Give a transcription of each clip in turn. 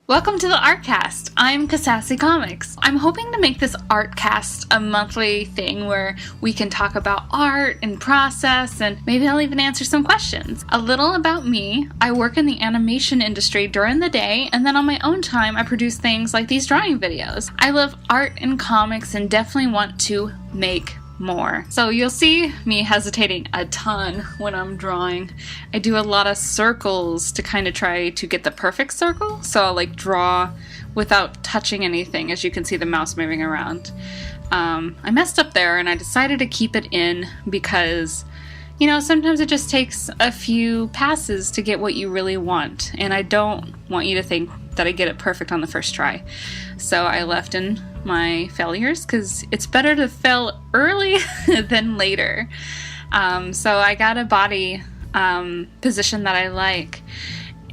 Welcome to the Artcast. I'm Kasassy Comics. I'm hoping to make this Artcast a monthly thing where we can talk about art and process, and maybe I'll even answer some questions. A little about me: I work in the animation industry during the day, and then on my own time I produce things like these drawing videos. I love art and comics and definitely want to make more. So you'll see me hesitating a ton when I'm drawing. I do a lot of circles to kind of try to get the perfect circle. So I'll draw without touching anything, as you can see the mouse moving around. I messed up there and I decided to keep it in because, sometimes it just takes a few passes to get what you really want. And I don't want you to think that I get it perfect on the first try. So I left in my failures because it's better to fail early than later. So I got a body position that I like,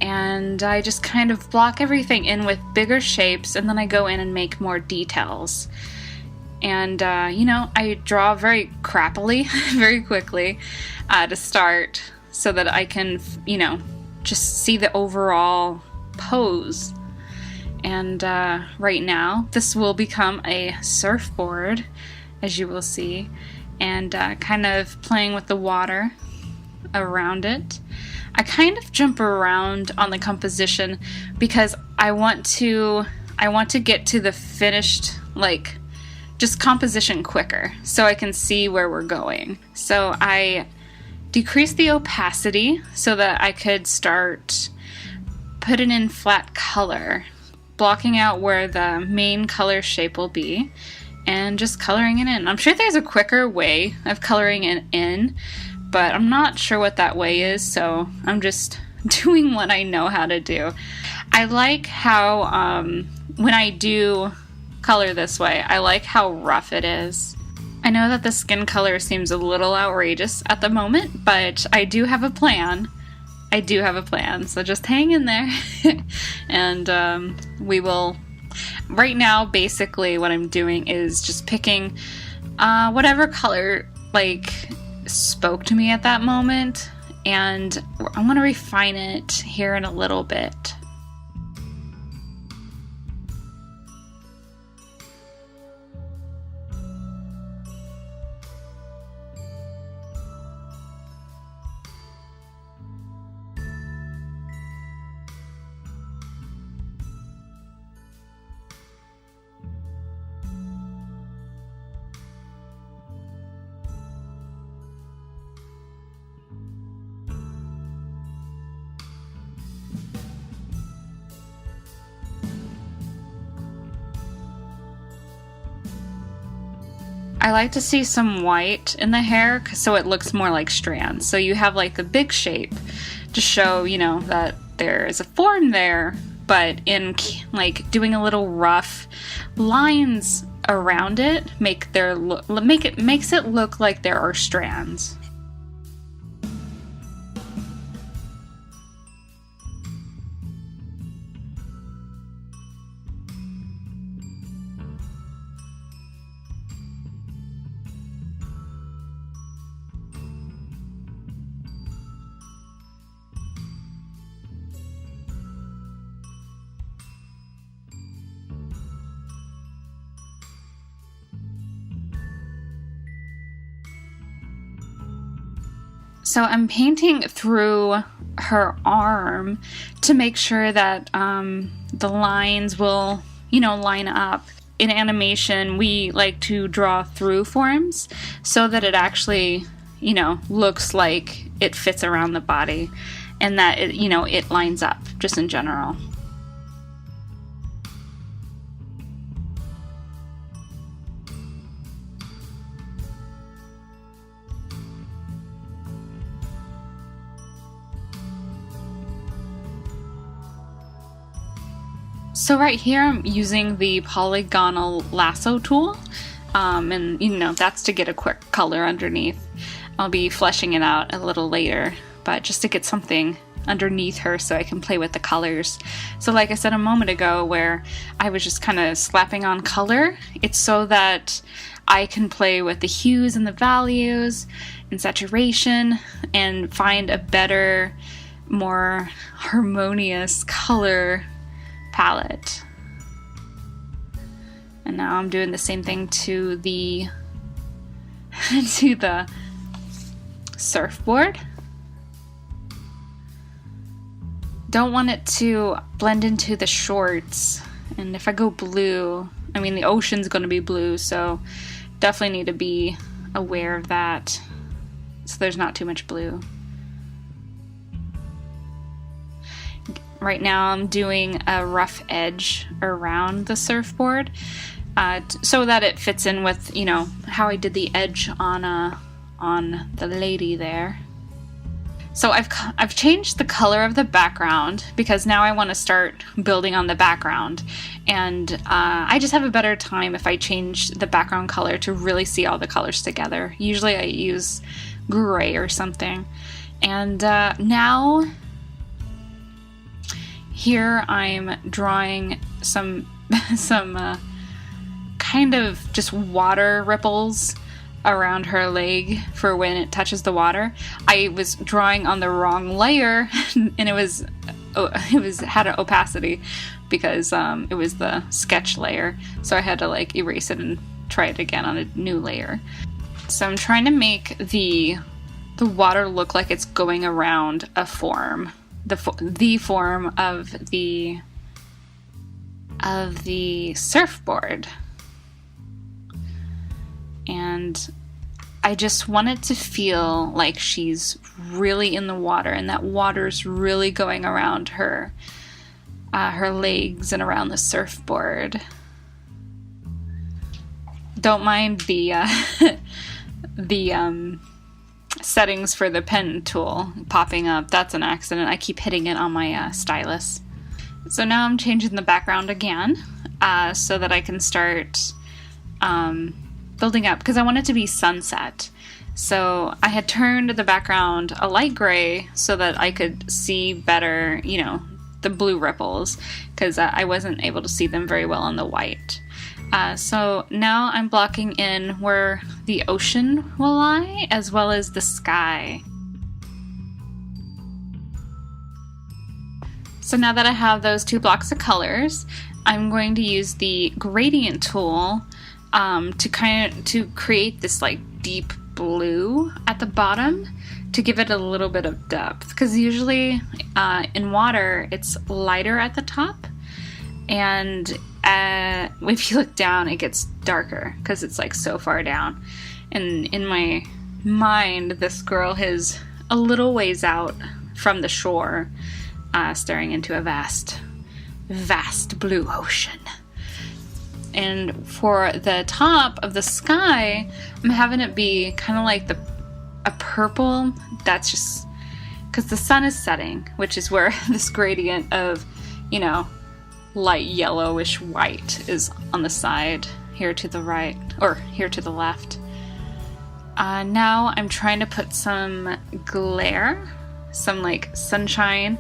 and I just kind of block everything in with bigger shapes, and then I go in and make more details. And, I draw very crappily, very quickly to start so that I can, just see the overall pose. And right now, this will become a surfboard, as you will see, and kind of playing with the water around it. I kind of jump around on the composition because I want to get to the finished, just composition quicker so I can see where we're going. So I decreased the opacity so that I could start putting in flat color, blocking out where the main color shape will be, and just coloring it in. I'm sure there's a quicker way of coloring it in, but I'm not sure what that way is, so I'm just doing what I know how to do. I like how, when I do color this way, I like how rough it is. I know that the skin color seems a little outrageous at the moment, but I do have a plan. So just hang in there. And we will... Right now, basically, what I'm doing is just picking whatever color, spoke to me at that moment. And I'm going to refine it here in a little bit. I like to see some white in the hair so it looks more like strands. So you have the big shape to show, that there is a form there, but in doing a little rough lines around it makes it look like there are strands. So I'm painting through her arm to make sure that the lines will, line up. In animation, we like to draw through forms so that it actually, looks like it fits around the body and that it, it lines up just in general. So right here I'm using the polygonal lasso tool, and that's to get a quick color underneath. I'll be fleshing it out a little later, but just to get something underneath her so I can play with the colors. So like I said a moment ago, where I was just kind of slapping on color, it's so that I can play with the hues and the values and saturation and find a better, more harmonious color palette. And now I'm doing the same thing to the to the surfboard. Don't want it to blend into the shorts. And if I go blue, I mean the ocean's going to be blue, so definitely need to be aware of that so there's not too much blue. Right now I'm doing a rough edge around the surfboard so that it fits in with, you know, how I did the edge on the lady there. So I've changed the color of the background because now I want to start building on the background, and I just have a better time if I change the background color to really see all the colors together. Usually I use gray or something, and now here I'm drawing some kind of just water ripples around her leg for when it touches the water. I was drawing on the wrong layer and it had an opacity because it was the sketch layer, so I had to like erase it and try it again on a new layer. So I'm trying to make the water look like it's going around a form, the form of the surfboard. And I just want it to feel like she's really in the water and that water's really going around her legs and around the surfboard. Don't mind the settings for the pen tool popping up. That's an accident. I keep hitting it on my stylus. So now I'm changing the background again so that I can start building up, because I want it to be sunset. So I had turned the background a light gray so that I could see better, you know, the blue ripples, because I wasn't able to see them very well on the white. So now I'm blocking in where the ocean will lie, as well as the sky. So now that I have those two blocks of colors, I'm going to use the gradient tool to create this like deep blue at the bottom to give it a little bit of depth, because usually in water it's lighter at the top, and if you look down it gets darker because it's like so far down. And in my mind this girl is a little ways out from the shore, staring into a vast blue ocean. And for the top of the sky, I'm having it be kind of like a purple. That's just because the sun is setting, which is where this gradient of, you know, light yellowish white is on the side here to the right, or here to the left. Now I'm trying to put some glare, some like sunshine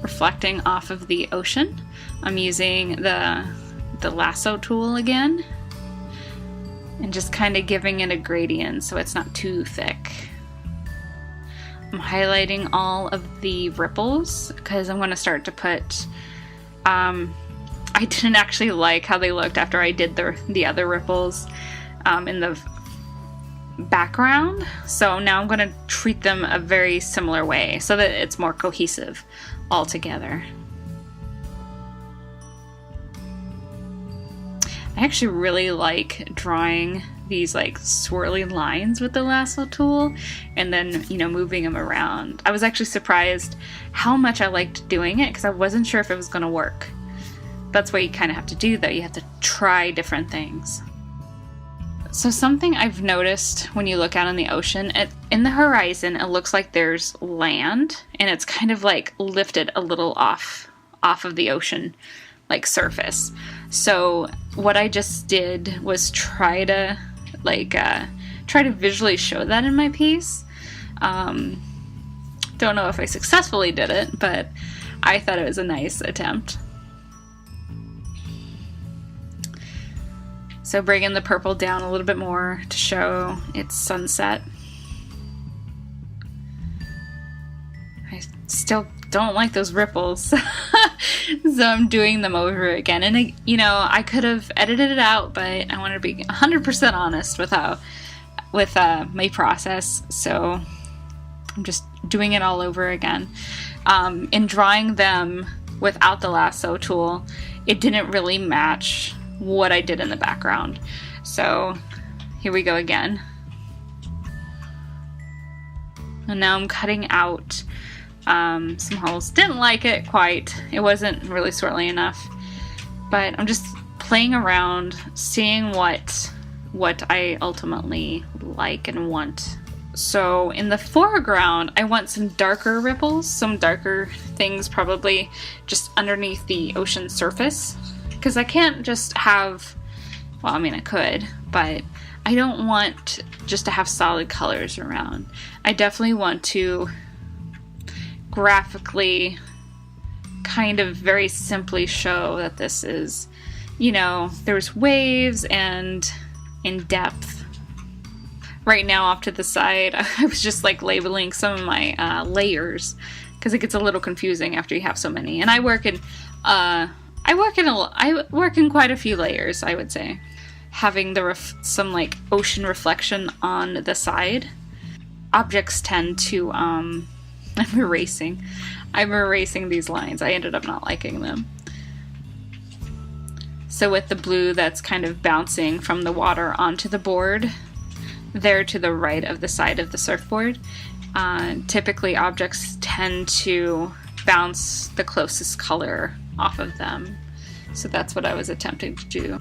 reflecting off of the ocean. I'm using the lasso tool again and just kind of giving it a gradient so it's not too thick. I'm highlighting all of the ripples because I'm going to start to put I didn't actually like how they looked after I did the other ripples in the background, so now I'm going to treat them a very similar way so that it's more cohesive all together. I actually really like drawing these like swirly lines with the lasso tool and then, you know, moving them around. I was actually surprised how much I liked doing it because I wasn't sure if it was going to work. That's what you kind of have to do though. You have to try different things. So something I've noticed when you look out on the ocean, in the horizon it looks like there's land and it's kind of like lifted a little off of the ocean like surface. So what I just did was try to visually show that in my piece. Don't know if I successfully did it, but I thought it was a nice attempt. So bringing the purple down a little bit more to show it's sunset. I still don't like those ripples. So I'm doing them over again. And, I could have edited it out, but I want to be 100% honest with my process. So I'm just doing it all over again. In drawing them without the lasso tool, it didn't really match what I did in the background. So here we go again. And now I'm cutting out some holes. Didn't like it quite. It wasn't really swirly enough. But I'm just playing around, seeing what I ultimately like and want. So in the foreground, I want some darker ripples, some darker things probably just underneath the ocean surface. Because I can't just have, well, I mean I could, but I don't want just to have solid colors around. I definitely want to graphically kind of very simply show that this is, there's waves and in depth. Right now off to the side, I was just like labeling some of my layers because it gets a little confusing after you have so many. And I work in quite a few layers, I would say. Having some like ocean reflection on the side. Objects tend to, I'm erasing these lines. I ended up not liking them. So with the blue that's kind of bouncing from the water onto the board, there to the right of the side of the surfboard, typically objects tend to bounce the closest color off of them. So that's what I was attempting to do.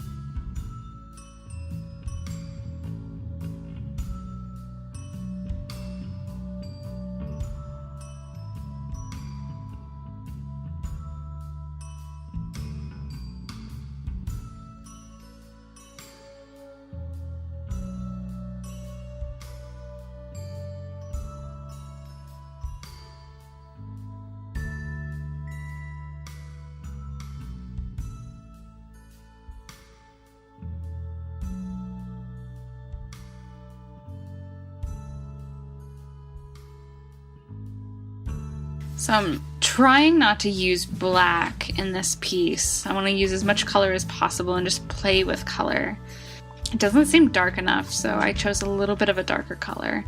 So I'm trying not to use black in this piece. I want to use as much color as possible and just play with color. It doesn't seem dark enough, so I chose a little bit of a darker color.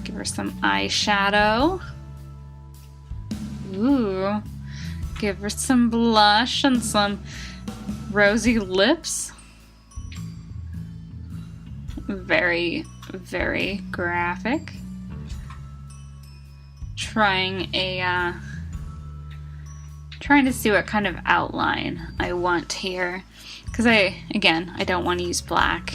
Give her some eyeshadow. Ooh. Give her some blush and some rosy lips. Very, very graphic. Trying to see what kind of outline I want here. Because I don't want to use black.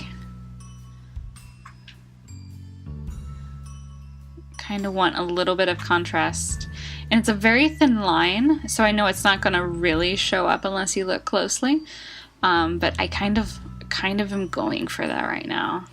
Kind of want a little bit of contrast. And it's a very thin line, so I know it's not going to really show up unless you look closely. But I kind of am going for that right now.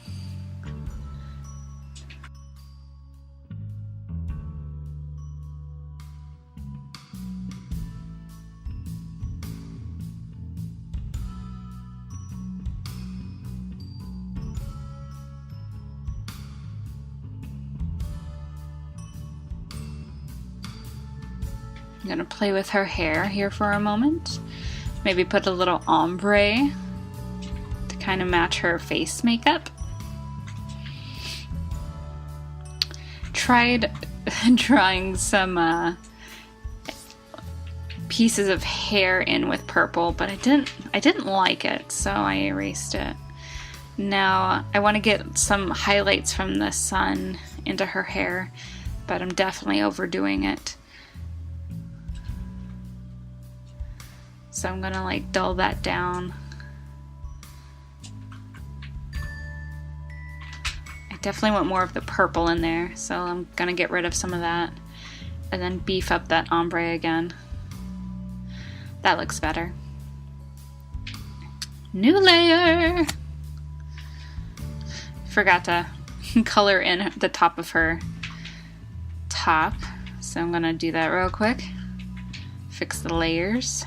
I'm gonna play with her hair here for a moment. Maybe put a little ombre to kind of match her face makeup. Tried drawing some pieces of hair in with purple, but I didn't like it, so I erased it. Now I want to get some highlights from the sun into her hair, but I'm definitely overdoing it. So I'm gonna like dull that down. I definitely want more of the purple in there, so I'm gonna get rid of some of that and then beef up that ombre again. That looks better. New layer! Forgot to color in the top of her top, so I'm gonna do that real quick. Fix the layers.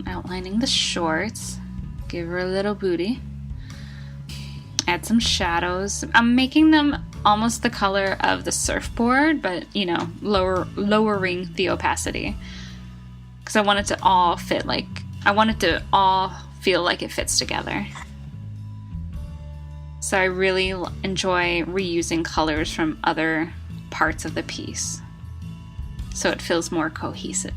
outlining the shorts. Give her a little booty. Add some shadows. I'm making them almost the color of the surfboard, but, you know, lowering the opacity. Because I want it to all fit like, I want it to all feel like it fits together. So I really enjoy reusing colors from other parts of the piece, so it feels more cohesive.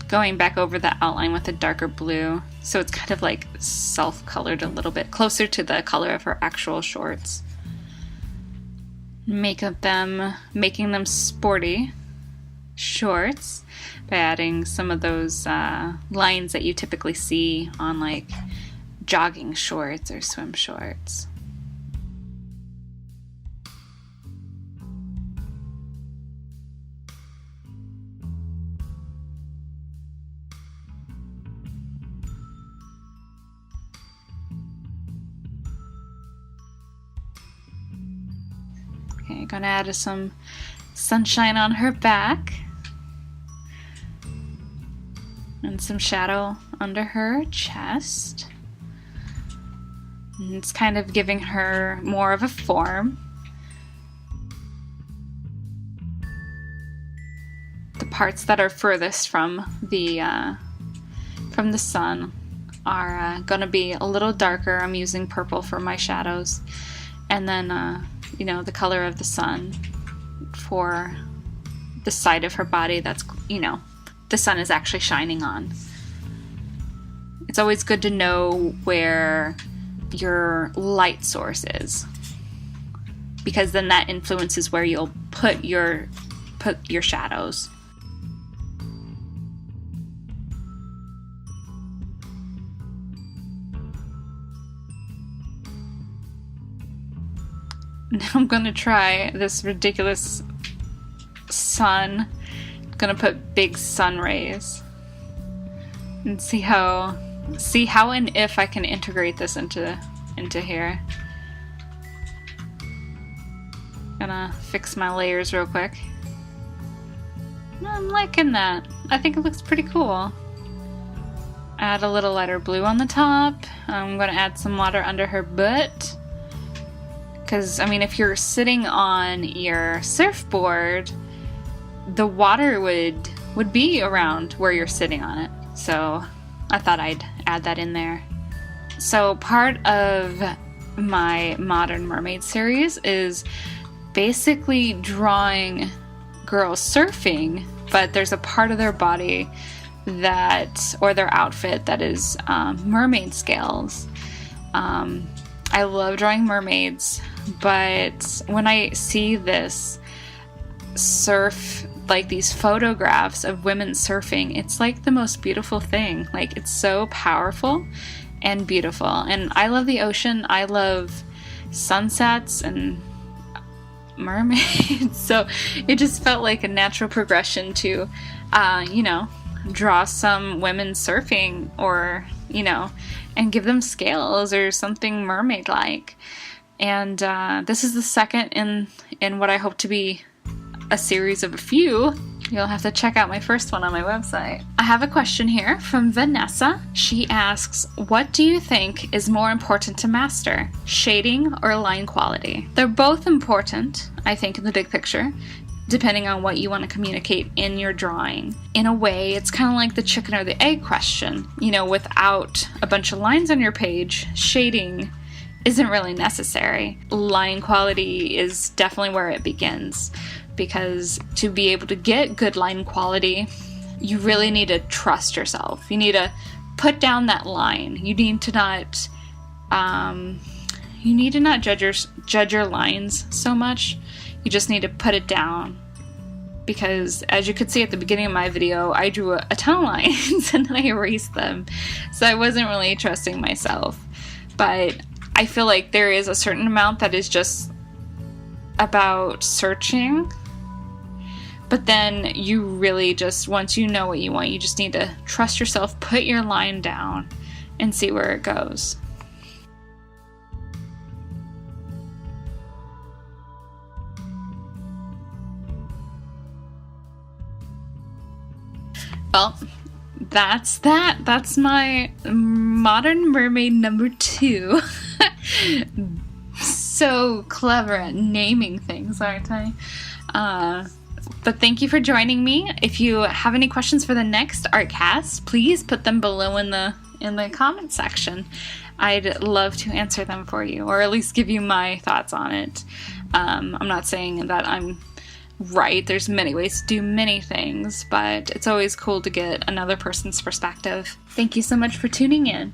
Going back over the outline with a darker blue, so it's kind of like self-colored a little bit, closer to the color of her actual shorts. Making them sporty shorts by adding some of those lines that you typically see on like jogging shorts or swim shorts. Okay, gonna add some sunshine on her back and some shadow under her chest. And it's kind of giving her more of a form. The parts that are furthest from the sun are gonna be a little darker. I'm using purple for my shadows, and then you know, the color of the sun for the side of her body that's, you know, the sun is actually shining on. It's always good to know where your light source is, because then that influences where you'll put your shadows. Now I'm gonna try this ridiculous sun. I'm gonna put big sun rays and see how and if I can integrate this into here. Gonna fix my layers real quick. I'm liking that. I think it looks pretty cool. Add a little lighter blue on the top. I'm gonna add some water under her butt. Because, I mean, if you're sitting on your surfboard, the water would be around where you're sitting on it. So I thought I'd add that in there. So part of my Modern Mermaid series is basically drawing girls surfing, but there's a part of their body or their outfit that is mermaid scales. I love drawing mermaids, but when I see this like these photographs of women surfing, it's like the most beautiful thing. Like, it's so powerful and beautiful. And I love the ocean. I love sunsets and mermaids. So it just felt like a natural progression to, you know, draw some women surfing, or, you know, and give them scales or something mermaid-like. And this is the second in what I hope to be a series of a few. You'll have to check out my first one on my website. I have a question here from Vanessa. She asks, what do you think is more important to master, shading or line quality? They're both important, I think, in the big picture, depending on what you want to communicate in your drawing. In a way, it's kind of like the chicken or the egg question. You know, without a bunch of lines on your page, shading isn't really necessary. Line quality is definitely where it begins, because to be able to get good line quality, you really need to trust yourself. You need to put down that line. You need to not judge your lines so much. You just need to put it down, because as you could see at the beginning of my video, I drew a ton of lines and then I erased them. So I wasn't really trusting myself. But I feel like there is a certain amount that is just about searching But then you really just, once you know what you want, you just need to trust yourself, put your line down, and see where it goes. Well, that's that. That's my modern mermaid number 2. So clever at naming things, aren't I? But thank you for joining me. If you have any questions for the next Artcast, please put them below in the comment section. I'd love to answer them for you, or at least give you my thoughts on it. I'm not saying that I'm right. There's many ways to do many things, but it's always cool to get another person's perspective. Thank you so much for tuning in.